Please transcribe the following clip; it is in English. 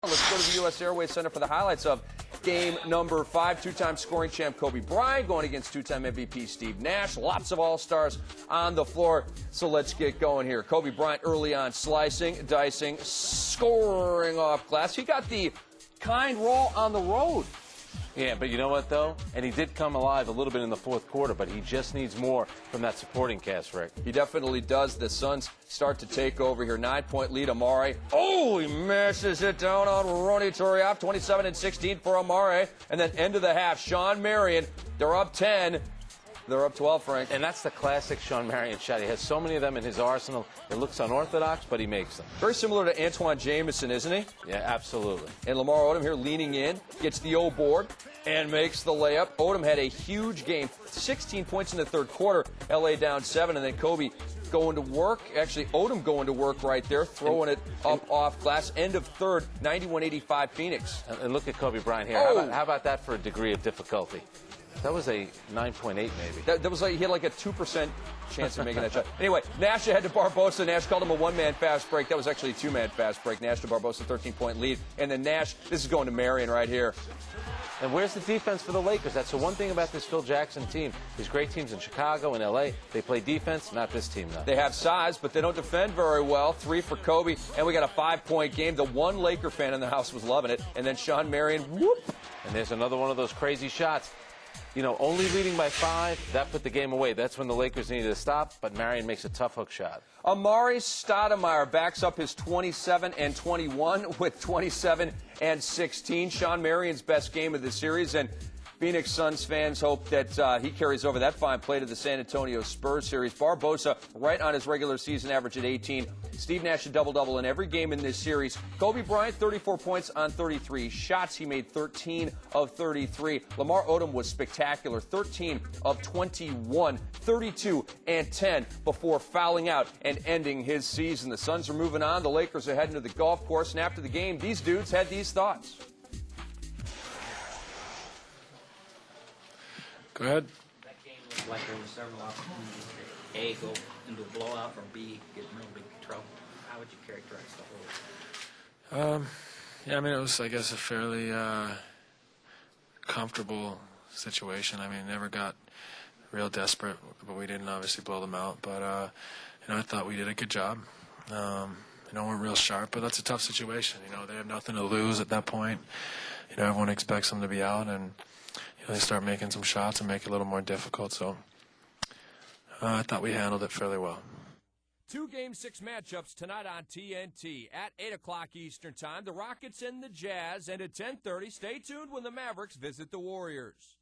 Let's go to the U.S. Airways Center for the highlights of game number 5. Two-time scoring champ Kobe Bryant going against two-time MVP Steve Nash. Lots of all-stars on the floor. So let's get going here. Kobe Bryant early on slicing, dicing, scoring off glass. He got the kind roll on the road. Yeah, but you know what, though? And he did come alive a little bit in the fourth quarter, but he just needs more from that supporting cast, Rick. He definitely does. The Suns start to take over here. 9-point lead, Amare. Oh, he messes it down on Ronny Turiaf. 27-16 for Amare. And then end of the half, Shawn Marion. They're up 10. They're up 12, Frank. And that's the classic Shawn Marion shot. He has so many of them in his arsenal. It looks unorthodox, but he makes them. Very similar to Antoine Jameson, isn't he? Yeah, absolutely. And Lamar Odom here leaning in, gets the O board, and makes the layup. Odom had a huge game, 16 points in the third quarter. L.A. down 7, and then Kobe going to work. Actually, Odom going to work right there, throwing it up off glass. End of third, 91-85 Phoenix. And look at Kobe Bryant here. Oh. How about that for a degree of difficulty? That was a 9.8 maybe. That was like, he had like a 2% chance of making that shot. Anyway, Nash ahead to Barbosa. Nash called him a one-man fast break. That was actually a two-man fast break. Nash to Barbosa, 13-point lead. And then Nash, this is going to Marion right here. And where's the defense for the Lakers? That's the one thing about this Phil Jackson team. These great teams in Chicago and L.A., they play defense, not this team, though. They have size, but they don't defend very well. 3 for Kobe, and we got a 5-point game. The one Laker fan in the house was loving it. And then Shawn Marion, whoop. And there's another one of those crazy shots. You know, only leading by 5, that put the game away. That's when the Lakers needed to stop, but Marion makes a tough hook shot. Amare Stoudemire backs up his 27-21 with 27-16. Shawn Marion's best game of the series, and Phoenix Suns fans hope that he carries over that fine play to the San Antonio Spurs series. Barbosa right on his regular season average at 18. Steve Nash a double-double in every game in this series. Kobe Bryant, 34 points on 33 shots. He made 13 of 33. Lamar Odom was spectacular, 13 of 21, 32 and 10 before fouling out and ending his season. The Suns are moving on. The Lakers are heading to the golf course, and after the game, these dudes had these thoughts. Go ahead. That game looked like there were several opportunities to A, go into a blowout, or B, get in real big trouble. How would you characterize the whole? Yeah, I mean, it was, I guess, a fairly comfortable situation. I mean, never got real desperate, but we didn't obviously blow them out. But, you know, I thought we did a good job. You know, we're real sharp, but that's a tough situation. You know, they have nothing to lose at that point. You know, everyone expects them to be out, and they start making some shots and make it a little more difficult. So I thought we handled it fairly well. 2 Game 6 matchups tonight on TNT at 8 o'clock Eastern Time. The Rockets and the Jazz. And at 10:30, stay tuned when the Mavericks visit the Warriors.